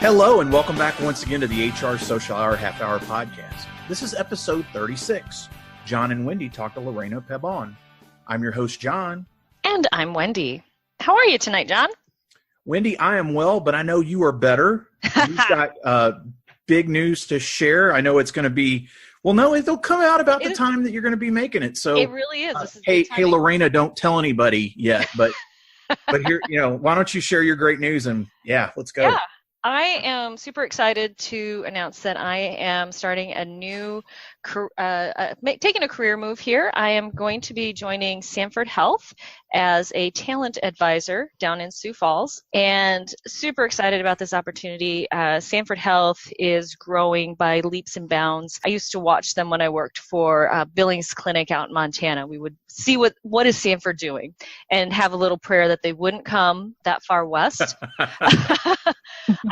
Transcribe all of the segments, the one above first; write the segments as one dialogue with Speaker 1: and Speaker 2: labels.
Speaker 1: Hello, and welcome back once again to the HR Social Hour Half Hour Podcast. This is episode 36. John and Wendy talk to Lorena Pabón. I'm your host, John.
Speaker 2: And I'm Wendy. How are you tonight, John?
Speaker 1: Wendy, I am well, but I know you are better. You've got big news to share. I know it's going to be, well, no, it'll come out about the time that you're going to be making it. So
Speaker 2: it really is. This is
Speaker 1: hey, Lorena, don't tell anybody yet, but here, why don't you share your great news and let's go.
Speaker 2: Yeah. I am super excited to announce that I am starting a new, taking a career move here. I am going to be joining Sanford Health as a talent advisor down in Sioux Falls, and super excited about this opportunity. Sanford Health is growing by leaps and bounds. I used to watch them when I worked for Billings Clinic out in Montana. We would see what is Sanford doing and have a little prayer that they wouldn't come that far west.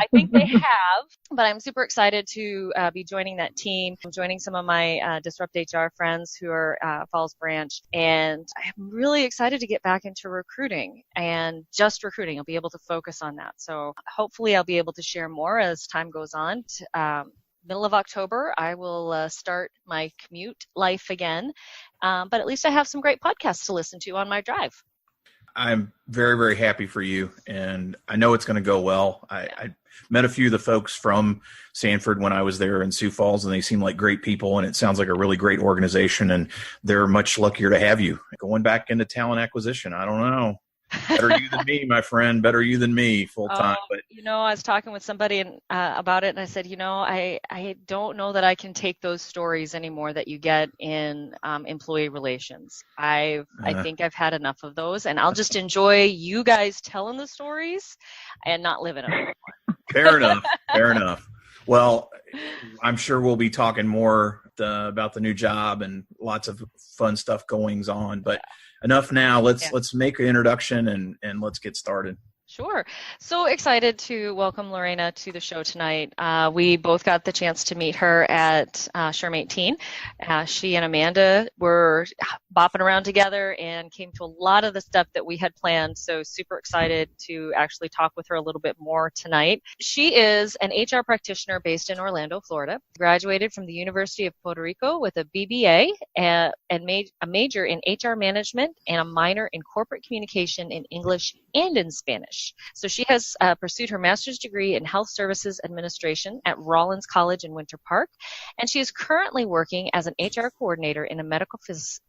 Speaker 2: I think they have, but I'm super excited to be joining that team. I'm joining some of my Disrupt HR friends who are Falls Branch, and I'm really excited to get back into recruiting and just recruiting. I'll be able to focus on that. So hopefully I'll be able to share more as time goes on. Middle of October, I will start my commute life again, but at least I have some great podcasts to listen to on my drive.
Speaker 1: I'm very, very happy for you, and I know it's going to go well. I met a few of the folks from Sanford when I was there in Sioux Falls, and they seem like great people, and it sounds like a really great organization, and they're much luckier to have you. Going back into talent acquisition, I don't know. Better you than me, my friend. Better you than me, full time. But
Speaker 2: I was talking with somebody about it, and I said, I don't know that I can take those stories anymore that you get in employee relations. I think I've had enough of those, and I'll just enjoy you guys telling the stories and not live in them anymore.
Speaker 1: Fair enough. Fair enough. Well, I'm sure we'll be talking more about the new job and lots of fun stuff goings on, but. Yeah. Enough now. Let's make an introduction and let's get started.
Speaker 2: Sure. So excited to welcome Lorena to the show tonight. We both got the chance to meet her at SHRM 18. She and Amanda were bopping around together and came to a lot of the stuff that we had planned. So super excited to actually talk with her a little bit more tonight. She is an HR practitioner based in Orlando, Florida. Graduated from the University of Puerto Rico with a BBA and made a major in HR management and a minor in corporate communication in English and in Spanish. So she has pursued her master's degree in health services administration at Rollins College in Winter Park, and she is currently working as an HR coordinator in a medical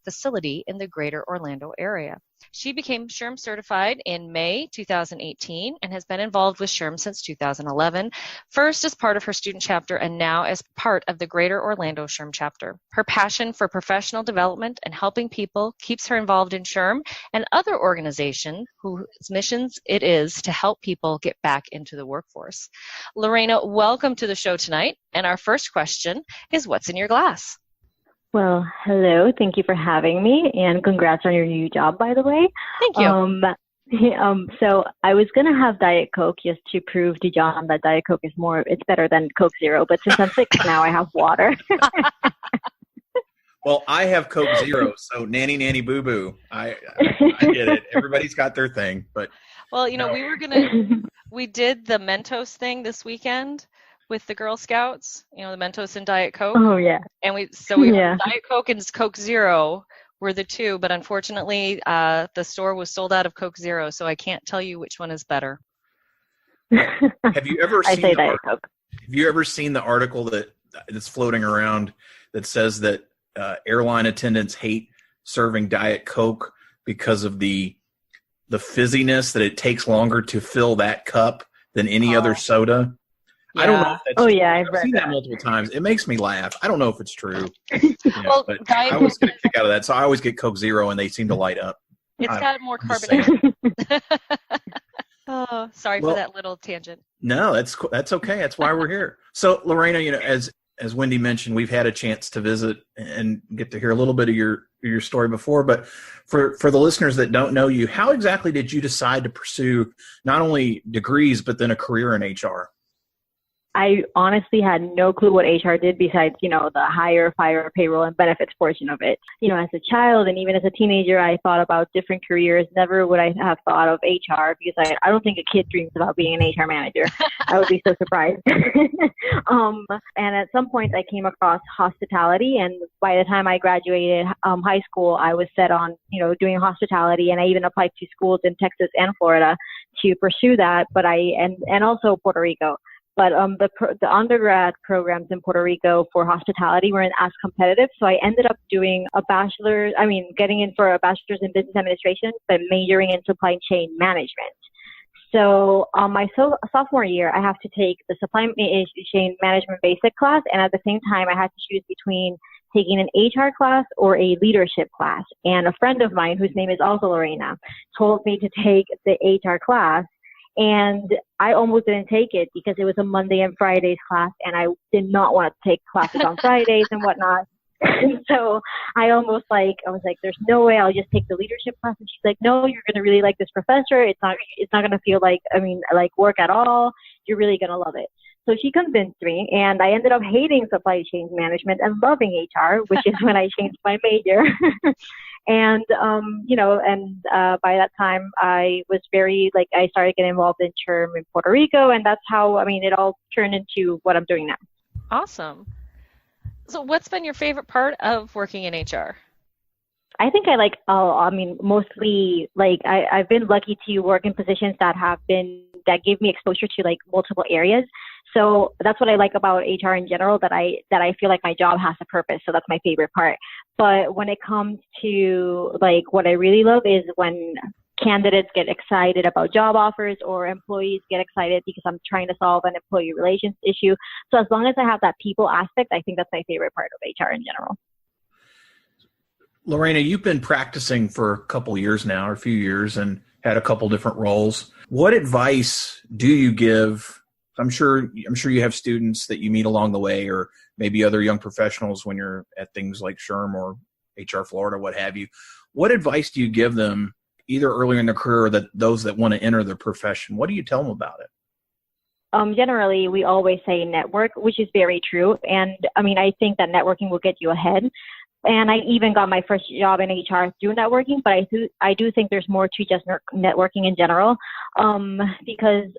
Speaker 2: facility in the greater Orlando area. She became SHRM certified in May 2018 and has been involved with SHRM since 2011, first as part of her student chapter and now as part of the greater Orlando SHRM chapter. Her passion for professional development and helping people keeps her involved in SHRM and other organizations whose missions it is to help people get back into the workforce. Lorena, welcome to the show tonight. And our first question is, what's in your glass?
Speaker 3: Well, hello. Thank you for having me, and congrats on your new job, by the way.
Speaker 2: Thank you.
Speaker 3: So I was going to have Diet Coke just to prove to John that Diet Coke it's better than Coke Zero, but since I'm sick now, I have water.
Speaker 1: Well, I have Coke Zero, so nanny boo boo. I get it. Everybody's got their thing, but.
Speaker 2: Well, we did the Mentos thing this weekend with the Girl Scouts, the Mentos and Diet Coke.
Speaker 3: Oh, yeah.
Speaker 2: And Diet Coke and Coke Zero were the two, but unfortunately, the store was sold out of Coke Zero, so I can't tell you which one is better.
Speaker 1: Have you ever seen
Speaker 3: Diet Coke.
Speaker 1: Have you ever seen the article that's floating around that says that airline attendants hate serving Diet Coke because of the fizziness that it takes longer to fill that cup than any other soda?
Speaker 2: Yeah.
Speaker 1: I don't know if that's true.
Speaker 3: I've
Speaker 1: seen that multiple times. It makes me laugh. I don't know if it's true.
Speaker 2: Well,
Speaker 1: but I always get a kick out of that. So I always get Coke Zero, and they seem to light up.
Speaker 2: It's got more carbonation. Oh, sorry for that little tangent.
Speaker 1: No, that's okay. That's why we're here. So, Lorena, as Wendy mentioned, we've had a chance to visit and get to hear a little bit of your story before. But for the listeners that don't know you, how exactly did you decide to pursue not only degrees but then a career in HR?
Speaker 3: I honestly had no clue what HR did besides, the hire, fire, payroll, and benefits portion of it. As a child and even as a teenager, I thought about different careers. Never would I have thought of HR because I don't think a kid dreams about being an HR manager. I would be so surprised. And at some point I came across hospitality, and by the time I graduated high school, I was set on, doing hospitality, and I even applied to schools in Texas and Florida to pursue that, and also Puerto Rico. But the undergrad programs in Puerto Rico for hospitality weren't as competitive, so I ended up doing getting in for a bachelor's in business administration, but majoring in supply chain management. So my sophomore year, I have to take the supply chain management basic class, and at the same time, I had to choose between taking an HR class or a leadership class. And a friend of mine, whose name is also Lorena, told me to take the HR class. And I almost didn't take it because it was a Monday and Fridays class, and I did not want to take classes on Fridays and whatnot. And so I was like, there's no way I'll just take the leadership class. And she's like, no, you're going to really like this professor. It's not going to feel like work at all. You're really going to love it. So she convinced me, and I ended up hating supply chain management and loving HR, which is when I changed my major. And, by that time I was I started getting involved in CHRM in Puerto Rico, and that's how, it all turned into what I'm doing now.
Speaker 2: Awesome. So what's been your favorite part of working in HR?
Speaker 3: I think mostly I've been lucky to work in positions that give me exposure to multiple areas. So that's what I like about HR in general, that I feel like my job has a purpose. So that's my favorite part. But when it comes to what I really love is when candidates get excited about job offers or employees get excited because I'm trying to solve an employee relations issue. So as long as I have that people aspect, I think that's my favorite part of HR in general.
Speaker 1: Lorena, you've been practicing for a couple years now, or a few years, and had a couple different roles. What advice do you give? I'm sure you have students that you meet along the way, or maybe other young professionals when you're at things like SHRM or HR Florida, what have you. What advice do you give them either earlier in their career or those that want to enter their profession? What do you tell them about it?
Speaker 3: Generally, we always say network, which is very true. And I think that networking will get you ahead. And I even got my first job in HR through networking, but I do think there's more to just networking in general, because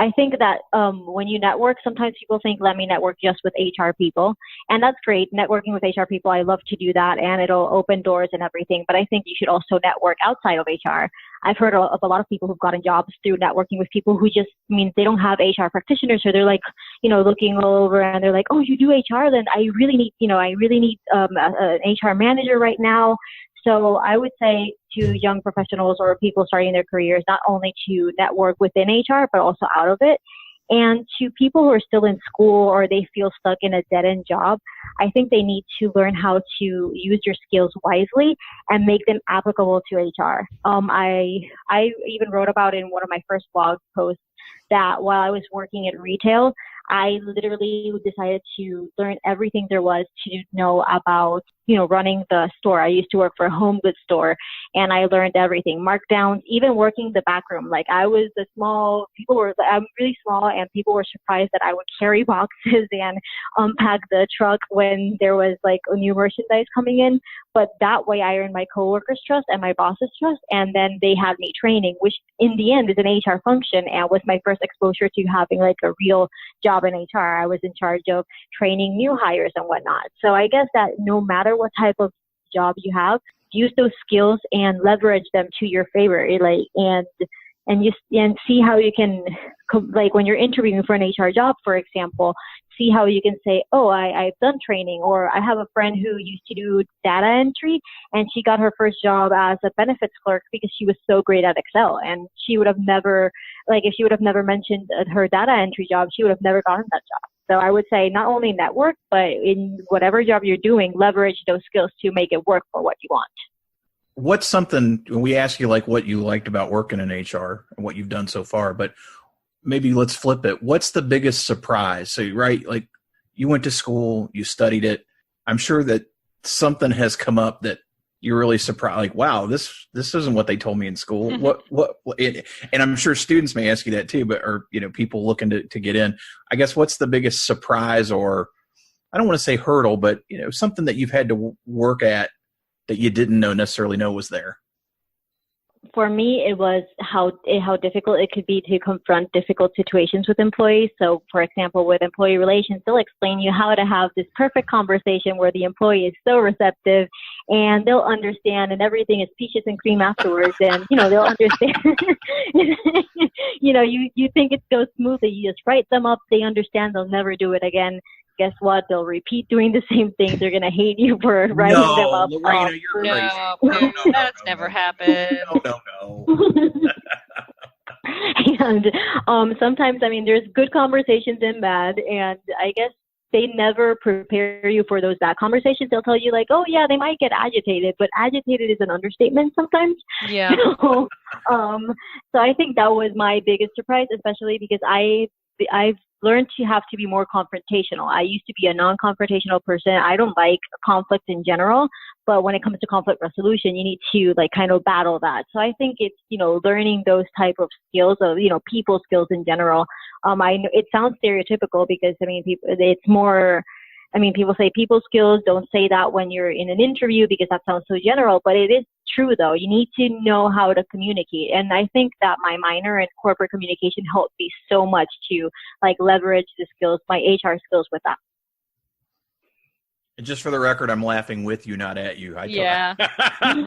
Speaker 3: I think that when you network, sometimes people think, let me network just with HR people. And that's great. Networking with HR people, I love to do that, and it'll open doors and everything. But I think you should also network outside of HR. I've heard of a lot of people who've gotten jobs through networking with people who just means they don't have HR practitioners. So they're looking all over, and they're like, oh, you do HR? Then I really need an HR manager right now. So I would say to young professionals or people starting their careers, not only to network within HR, but also out of it. And to people who are still in school or they feel stuck in a dead-end job, I think they need to learn how to use your skills wisely and make them applicable to HR. I even wrote about in one of my first blog posts that while I was working at retail, I literally decided to learn everything there was to know about, running the store. I used to work for a home goods store, and I learned everything, markdowns, even working the back room. I'm really small, and people were surprised that I would carry boxes and unpack the truck when there was a new merchandise coming in. But that way I earned my coworkers' trust and my boss's trust, and then they had me training, which in the end is an HR function, and was my first exposure to having a real job in HR. I was in charge of training new hires and whatnot. So I guess that no matter what type of job you have, use those skills and leverage them to your favor, and see how you can, when you're interviewing for an HR job, for example, see how you can say, oh, I've done training, or I have a friend who used to do data entry, and she got her first job as a benefits clerk because she was so great at Excel, and she would have never, if she would have never mentioned her data entry job, she would have never gotten that job. So I would say not only network, but in whatever job you're doing, leverage those skills to make it work for what you want.
Speaker 1: What's something, when we ask you what you liked about working in HR and what you've done so far, but maybe let's flip it. What's the biggest surprise? So, right, you went to school, you studied it. I'm sure that something has come up that you're really surprised, like, wow, this isn't what they told me in school. And I'm sure students may ask you that too, but, or, people looking to get in, I guess, what's the biggest surprise, or I don't want to say hurdle, but, something that you've had to work at that you didn't necessarily know was there?
Speaker 3: For me, it was how difficult it could be to confront difficult situations with employees. So, for example, with employee relations, they'll explain you how to have this perfect conversation where the employee is so receptive and they'll understand, and everything is peaches and cream afterwards. And, they'll understand. You think it goes smoothly. You just write them up. They understand. They'll never do it again. Guess what? They'll repeat doing the same thing. They're going to hate you for writing them up.
Speaker 1: Lorena, you're
Speaker 2: no, that's never happened.
Speaker 1: No.
Speaker 3: And sometimes, there's good conversations and bad, and I guess they never prepare you for those bad conversations. They'll tell you like, oh yeah, they might get agitated, but agitated is an understatement sometimes.
Speaker 2: Yeah.
Speaker 3: So I think that was my biggest surprise, especially because I've learned to have to be more confrontational. I used to be a non-confrontational person. I don't like conflict in general, but when it comes to conflict resolution, you need to kind of battle that. So I think it's, learning those type of skills of, people skills in general. I know it sounds stereotypical because, it's more, people say people skills. Don't say that when you're in an interview because that sounds so general, but it is true though. You need to know how to communicate. And I think that my minor in corporate communication helped me so much to leverage the skills, my HR skills with that.
Speaker 1: And just for the record, I'm laughing with you, not at you.
Speaker 2: Yeah.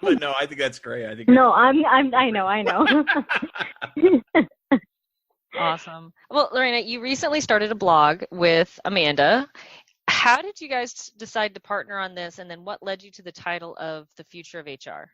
Speaker 1: But no, I think that's great.
Speaker 3: I know.
Speaker 2: Awesome. Well, Lorena, you recently started a blog with Amanda. How did you guys decide to partner on this, and then what led you to the title of The Future of HR?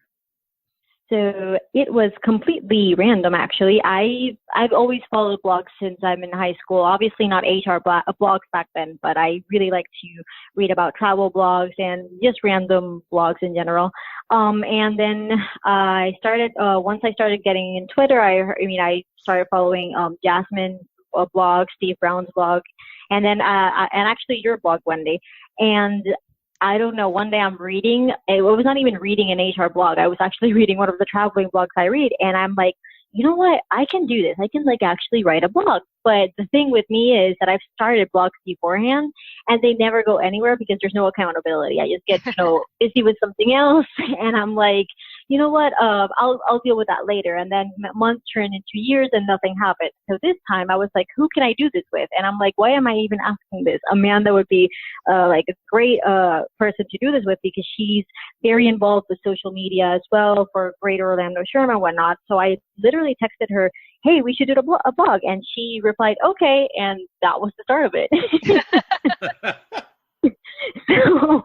Speaker 3: So it was completely random, actually. I've always followed blogs since I'm in high school. Obviously not HR blogs back then, but I really like to read about travel blogs and just random blogs in general. And then I started, once I started getting in Twitter, I started following Jasmine's blog, Steve Brown's blog, and then and actually your blog, Wendy. And I don't know, one day I'm reading, it was not even reading an HR blog. I was actually reading one of the traveling blogs I read, and I'm like, you know what? I can do this. I can actually write a blog. But the thing with me is that I've started blogs beforehand and they never go anywhere because there's no accountability. I just get, busy with something else. And I'm like, you know what? I'll deal with that later. And then months turn into years and nothing happened. So this time I was like, who can I do this with? And I'm like, why am I even asking this? Amanda would be a great person to do this with because she's very involved with social media as well for Greater Orlando SHRM and whatnot. So I literally texted her, hey, we should do a blog. And she replied, okay. And that was the start of it. So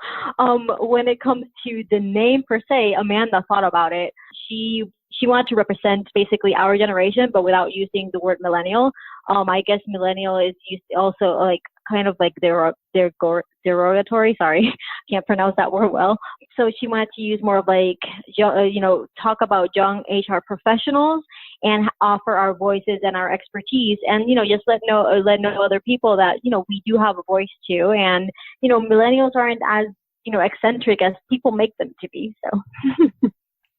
Speaker 3: when it comes to the name per se, Amanda thought about it. She wanted to represent basically our generation, but without using the word millennial. I guess millennial is used also kind of derogatory. Sorry, can't pronounce that word well. So she wanted to use more of talk about young HR professionals and offer our voices and our expertise, and just let know other people that we do have a voice too, and millennials aren't as eccentric as people make them to be. So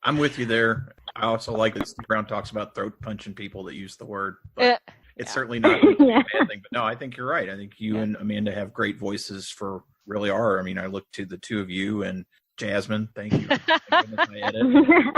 Speaker 1: I'm with you there. I also like that Steve Brown talks about throat punching people that use the word. But it's certainly not a bad thing. But no, I think you're right. I think you and Amanda have great voices for really are. I mean, I look to the two of you and Jasmine. Thank you.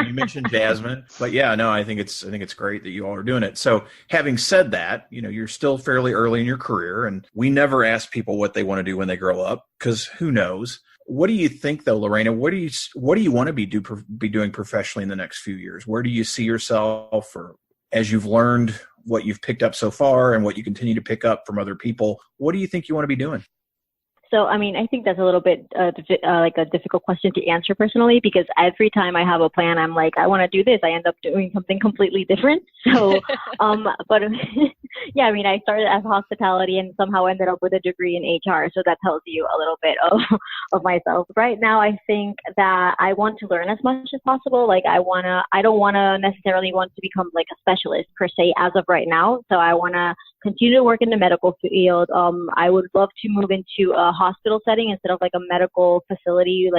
Speaker 1: You mentioned Jasmine, but yeah, no, I think it's great that you all are doing it. So having said that, you're still fairly early in your career, and we never ask people what they want to do when they grow up because who knows. What do you think, though, Lorena? What do you want to be doing professionally in the next few years? Where do you see yourself, or as you've learned what you've picked up so far and what you continue to pick up from other people? What do you think you want to be doing?
Speaker 3: So, I think that's a little bit a difficult question to answer personally, because every time I have a plan, I'm like, I want to do this. I end up doing something completely different. So, but yeah, I started as hospitality and somehow ended up with a degree in HR. So that tells you a little bit of myself. Right now, I think that I want to learn as much as possible. I don't want to necessarily want to become a specialist per se as of right now. So I want to continue to work in the medical field. I would love to move into a hospital setting instead of a medical facility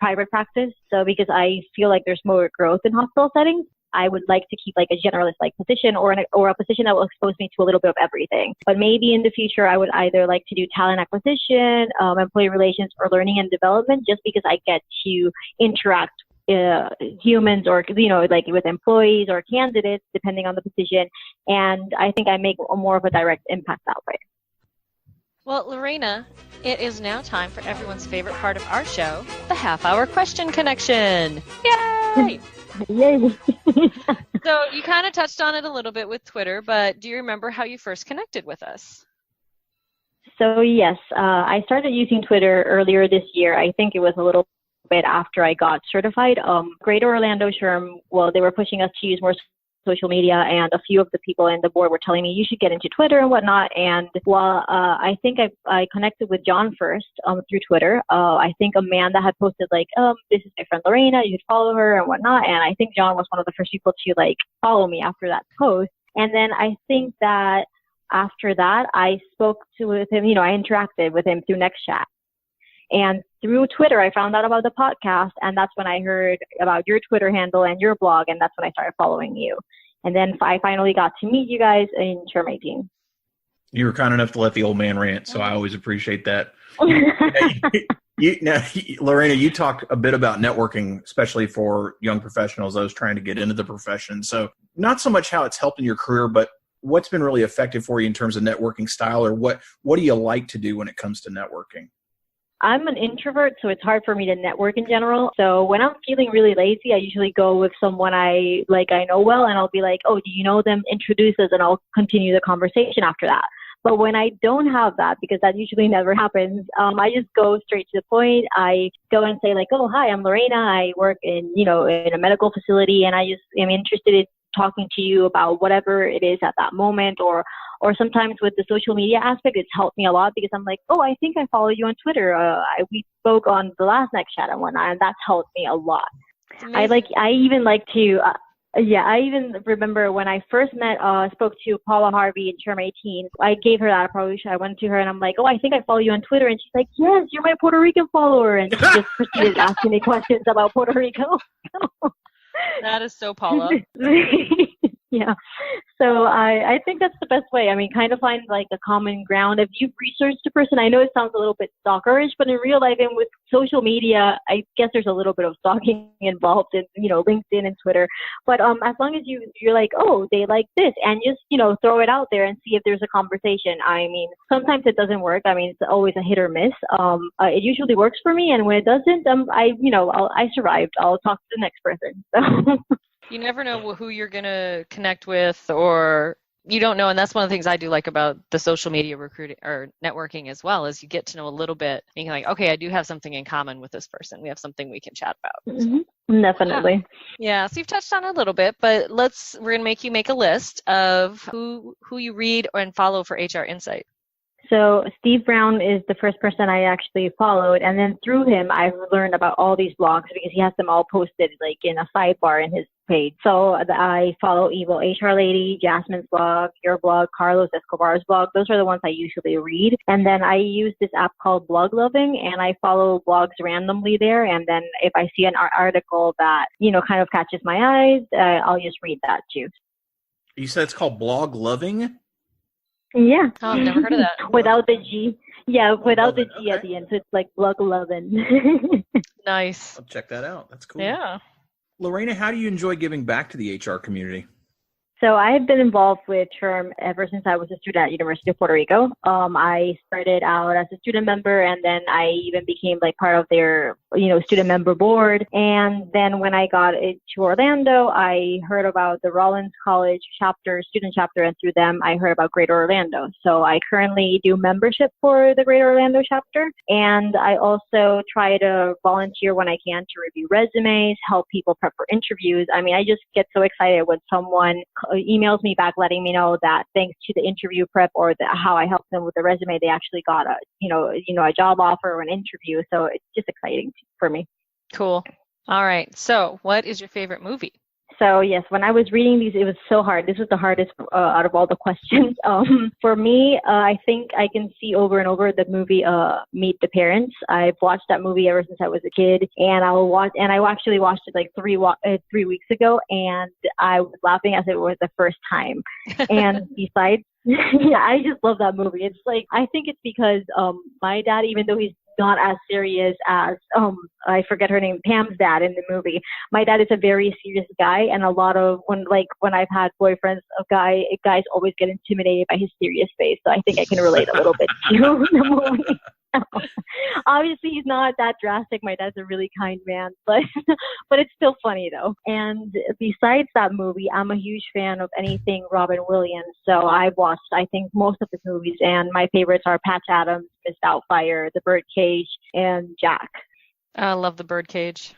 Speaker 3: private practice. So because I feel like there's more growth in hospital settings, I would like to keep like a generalist like position or a position that will expose me to a little bit of everything. But maybe in the future, I would either like to do talent acquisition, employee relations, or learning and development, just because I get to interact humans or, like with employees or candidates, depending on the position. And I think I make more of a direct impact that way.
Speaker 2: Well, Lorena, it is now time for everyone's favorite part of our show, the half-hour question connection. Yay!
Speaker 3: Yay!
Speaker 2: So you kind of touched on it a little bit with Twitter, but do you remember how you first connected with us?
Speaker 3: So yes, I started using Twitter earlier this year. I think it was a little bit after I got certified. Greater Orlando SHRM, well, they were pushing us to use more social media, and a few of the people in the board were telling me you should get into Twitter and whatnot. And I think I connected with John first through Twitter. I think Amanda had posted like, this is my friend Lorena, you should follow her and whatnot. And I think John was one of the first people to like follow me after that post. And then I think that after that, I spoke with him, I interacted with him through NextChat. And through Twitter, I found out about the podcast, and that's when I heard about your Twitter handle and your blog, and that's when I started following you. And then I finally got to meet you guys in SHRM 18.
Speaker 1: You were kind enough to let the old man rant, so I always appreciate that. Now, Lorena, you talked a bit about networking, especially for young professionals, those trying to get into the profession. So not so much how it's helped in your career, but what's been really effective for you in terms of networking style, or what do you like to do when it comes to networking?
Speaker 3: I'm an introvert, so it's hard for me to network in general. So when I'm feeling really lazy, I usually go with someone I know well, and I'll be like, oh, do you know them? Introduce us, and I'll continue the conversation after that. But when I don't have that, because that usually never happens, I just go straight to the point. I go and say like, oh, hi, I'm Lorena. I work in a medical facility, and I just am interested in talking to you about whatever it is at that moment, or sometimes with the social media aspect, it's helped me a lot because I'm like, oh, I think I follow you on Twitter. We spoke on the last NextChat and whatnot, and that's helped me a lot. I even remember when I first spoke to Paula Harvey in SHRM 18, I gave her that approach. I went to her and I'm like, oh, I think I follow you on Twitter. And she's like, yes, you're my Puerto Rican follower. And she just proceeded asking me questions about Puerto Rico.
Speaker 2: That is so Paula.
Speaker 3: Yeah. So I think that's the best way. I mean, kind of find like a common ground. If you've researched a person, I know it sounds a little bit stalkerish, but in real life and with social media, I guess there's a little bit of stalking involved in, LinkedIn and Twitter. But as long as you're like, oh, they like this, and just, throw it out there and see if there's a conversation. I mean, sometimes it doesn't work. I mean, it's always a hit or miss. It usually works for me. And when it doesn't, I survived. I'll talk to the next person. So.
Speaker 2: You never know who you're going to connect with, or you don't know. And that's one of the things I do like about the social media recruiting or networking as well, is you get to know a little bit. And you're like, okay, I do have something in common with this person. We have something we can chat about.
Speaker 3: Mm-hmm. Definitely.
Speaker 2: Yeah. So you've touched on it a little bit, but we're going to make you make a list of who you read and follow for HR Insight.
Speaker 3: So Steve Brown is the first person I actually followed, and then through him, I've learned about all these blogs because he has them all posted like in a sidebar in his page. So I follow Evil HR Lady, Jasmine's blog, your blog, Carlos Escobar's blog. Those are the ones I usually read. And then I use this app called Blog Loving, and I follow blogs randomly there. And then if I see an article that, kind of catches my eyes, I'll just read that too.
Speaker 1: You said it's called Blog Loving?
Speaker 3: Yeah.
Speaker 2: Oh, I've never heard of that.
Speaker 3: Without the G. Yeah, without the G at the end. So it's like Blog Lovin'.
Speaker 2: Nice.
Speaker 1: I'll check that out. That's cool.
Speaker 2: Yeah.
Speaker 1: Lorena, how do you enjoy giving back to the HR community?
Speaker 3: So I have been involved with SHRM ever since I was a student at University of Puerto Rico. I started out as a student member, and then I even became like part of their, student member board. And then when I got to Orlando, I heard about the Rollins College student chapter, and through them, I heard about Greater Orlando. So I currently do membership for the Greater Orlando chapter, and I also try to volunteer when I can to review resumes, help people prep for interviews. I mean, I just get so excited when someone emails me back letting me know that thanks to the interview prep or how I helped them with the resume, they actually got a job offer or an interview. So it's just exciting for me.
Speaker 2: Cool. All right. So what is your favorite movie?
Speaker 3: So yes, when I was reading these, it was so hard. This was the hardest out of all the questions. For me, I think I can see over and over the movie Meet the Parents. I've watched that movie ever since I was a kid, and I actually watched it like 3 weeks ago, and I was laughing as it was the first time. And besides, yeah, I just love that movie. It's like, I think it's because my dad, even though he's not as serious as I forget her name, Pam's dad in the movie. My dad is a very serious guy, and a lot of when I've had boyfriends, guys always get intimidated by his serious face. So I think I can relate a little bit to the movie. Obviously, he's not that drastic. My dad's a really kind man, but it's still funny though. And besides that movie, I'm a huge fan of anything Robin Williams. So I've watched, I think, most of his movies, and my favorites are Patch Adams, Miss Doubtfire, The Birdcage, and Jack.
Speaker 2: I love The Birdcage.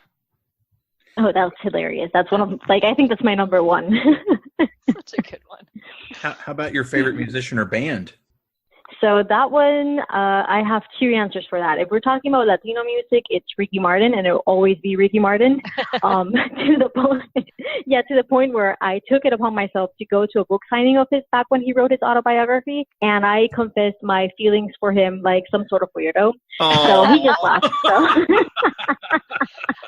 Speaker 3: Oh, that was hilarious. That's one of, I think that's my number one.
Speaker 2: Such a good one.
Speaker 1: How about your favorite musician or band?
Speaker 3: So that one, I have two answers for that. If we're talking about Latino music, it's Ricky Martin, and it'll always be Ricky Martin. To the point where I took it upon myself to go to a book signing of his back when he wrote his autobiography, and I confessed my feelings for him like some sort of weirdo.
Speaker 1: Aww.
Speaker 3: So he just laughed. So.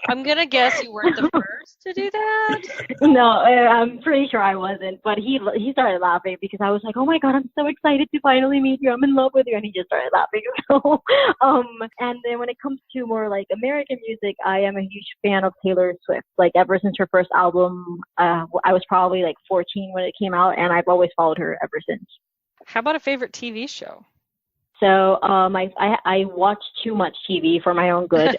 Speaker 2: I'm gonna guess you weren't the first to do that.
Speaker 3: No, I'm pretty sure I wasn't. But he started laughing because I was like, "Oh my God, I'm so excited to finally meet you. I'm in love with you," and he just started laughing. So, and then when it comes to more like American music, I am a huge fan of Taylor Swift. Like ever since her first album, I was probably like 14 when it came out, and I've always followed her ever since.
Speaker 2: How about a favorite TV show?
Speaker 3: So I watch too much TV for my own good.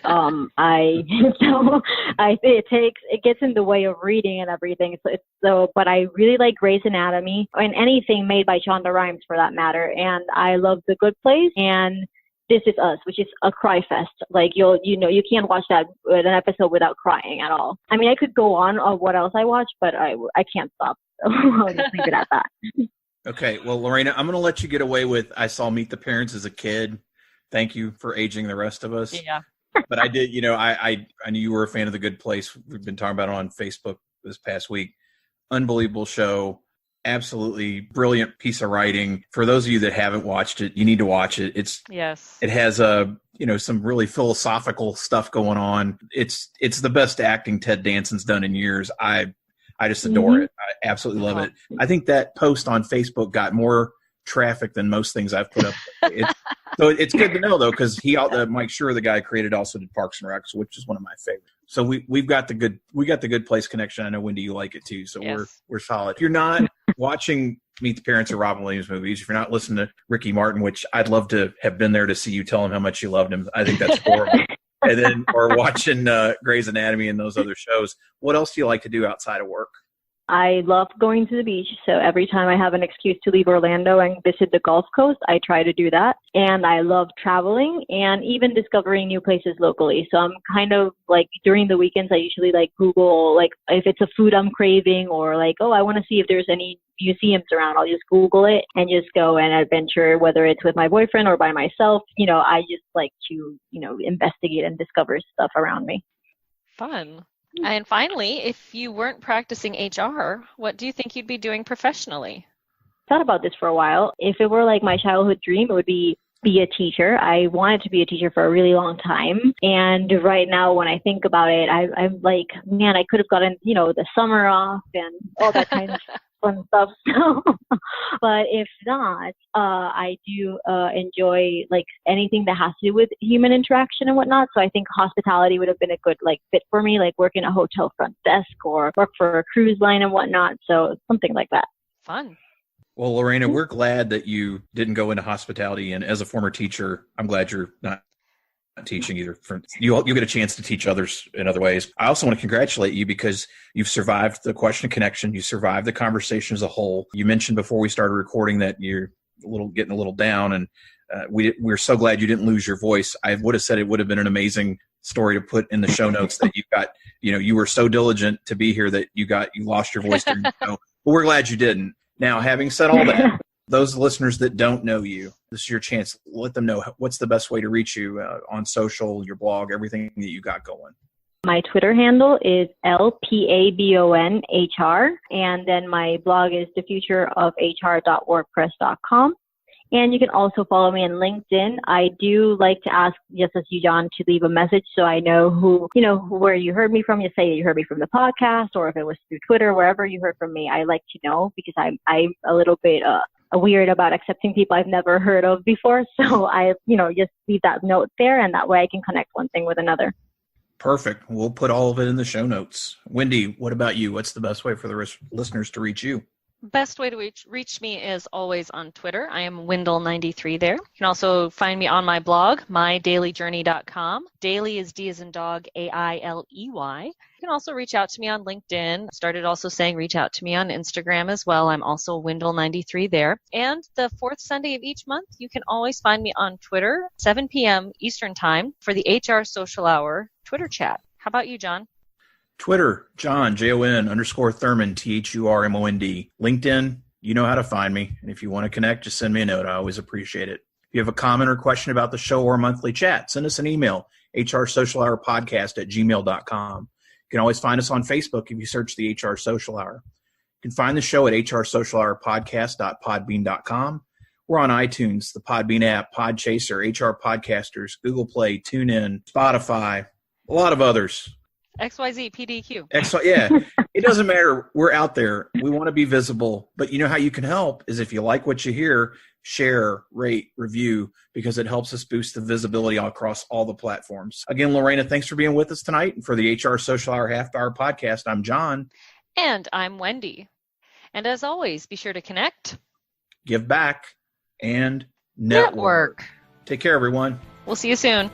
Speaker 3: It gets in the way of reading and everything. But I really like Grey's Anatomy and anything made by Shonda Rhimes for that matter. And I love The Good Place and This Is Us, which is a cry fest. Like you can't watch an episode without crying at all. I mean, I could go on what else I watch, but I can't stop. So I'll just leave it at that.
Speaker 1: Okay, well, Lorena, I'm going to let you get away with I saw Meet the Parents as a kid. Thank you for aging the rest of us.
Speaker 2: Yeah.
Speaker 1: But I did, I knew you were a fan of The Good Place. We've been talking about it on Facebook this past week. Unbelievable show. Absolutely brilliant piece of writing. For those of you that haven't watched it, you need to watch it. It has some really philosophical stuff going on. It's the best acting Ted Danson's done in years. I just adore it. I absolutely love it. I think that post on Facebook got more traffic than most things I've put up. So it's good to know though, because Mike Schur, the guy created, also did Parks and Rec, which is one of my favorites. So we've got the Good Place connection. I know, Wendy, you like it too. So yes. We're solid. If you're not watching Meet the Parents or Robin Williams movies, if you're not listening to Ricky Martin, which I'd love to have been there to see you tell him how much you loved him. I think that's horrible. And then, or watching Grey's Anatomy and those other shows. What else do you like to do outside of work?
Speaker 3: I love going to the beach. So every time I have an excuse to leave Orlando and visit the Gulf Coast, I try to do that. And I love traveling and even discovering new places locally. So I'm kind of like during the weekends, I usually like Google, like if it's a food I'm craving or like, oh, I want to see if there's any museums around. I'll just Google it and just go and adventure, whether it's with my boyfriend or by myself. I just like to, investigate and discover stuff around me.
Speaker 2: Fun. And finally, if you weren't practicing HR, what do you think you'd be doing professionally?
Speaker 3: Thought about this for a while. If it were like my childhood dream, it would be a teacher. I wanted to be a teacher for a really long time. And right now, when I think about it, I'm like, man, I could have gotten, the summer off and all that kind of fun stuff. So, but if not, I do enjoy like anything that has to do with human interaction and whatnot. So I think hospitality would have been a good fit for me, like working a hotel front desk or work for a cruise line and whatnot. So something like that.
Speaker 2: Fun.
Speaker 1: Well, Lorena, we're glad that you didn't go into hospitality. And as a former teacher, I'm glad you're not teaching either. You'll get a chance to teach others in other ways. I also want to congratulate you because you've survived the question connection. You survived the conversation as a whole. You mentioned before we started recording that you're getting a little down, and we're so glad you didn't lose your voice. I would have said it would have been an amazing story to put in the show notes that you got, you were so diligent to be here that you lost your voice during the show. But we're glad you didn't. Now, having said all that, those listeners that don't know you, this is your chance. Let them know what's the best way to reach you on social, your blog, everything that you got going.
Speaker 3: My Twitter handle is LPABONHR, and then my blog is thefutureofhr.wordpress.com. And you can also follow me on LinkedIn. I do like to ask, just as you, John, to leave a message so I know where you heard me from. You say you heard me from the podcast, or if it was through Twitter, wherever you heard from me. I like to know because I'm a little bit weird about accepting people I've never heard of before. So I, just leave that note there, and that way I can connect one thing with another.
Speaker 1: Perfect. We'll put all of it in the show notes. Wendy, what about you? What's the best way for the listeners to reach you?
Speaker 2: Best way to reach me is always on Twitter. I am Windle93 there. You can also find me on my blog, mydailyjourney.com. Daily is D as in dog, AILEY. You can also reach out to me on LinkedIn. Started also saying reach out to me on Instagram as well. I'm also Windle93 there. And the fourth Sunday of each month, you can always find me on Twitter, 7 p.m. Eastern Time for the HR Social Hour Twitter chat. How about you, John?
Speaker 1: Twitter, John, JON_Thurmond, THURMOND. LinkedIn, you know how to find me. And if you want to connect, just send me a note. I always appreciate it. If you have a comment or question about the show or monthly chat, send us an email, hrsocialhourpodcast@gmail.com. You can always find us on Facebook if you search the HR Social Hour. You can find the show at hrsocialhourpodcast.podbean.com. We're on iTunes, the Podbean app, Podchaser, HR Podcasters, Google Play, TuneIn, Spotify, a lot of others.
Speaker 2: XYZ, PDQ.
Speaker 1: Yeah, it doesn't matter. We're out there. We want to be visible. But you know how you can help is if you like what you hear, share, rate, review, because it helps us boost the visibility across all the platforms. Again, Lorena, thanks for being with us tonight. And for the HR Social Hour Half Hour Podcast, I'm John.
Speaker 2: And I'm Wendy. And as always, be sure to connect,
Speaker 1: give back, and network.
Speaker 2: Network.
Speaker 1: Take care, everyone.
Speaker 2: We'll see you soon.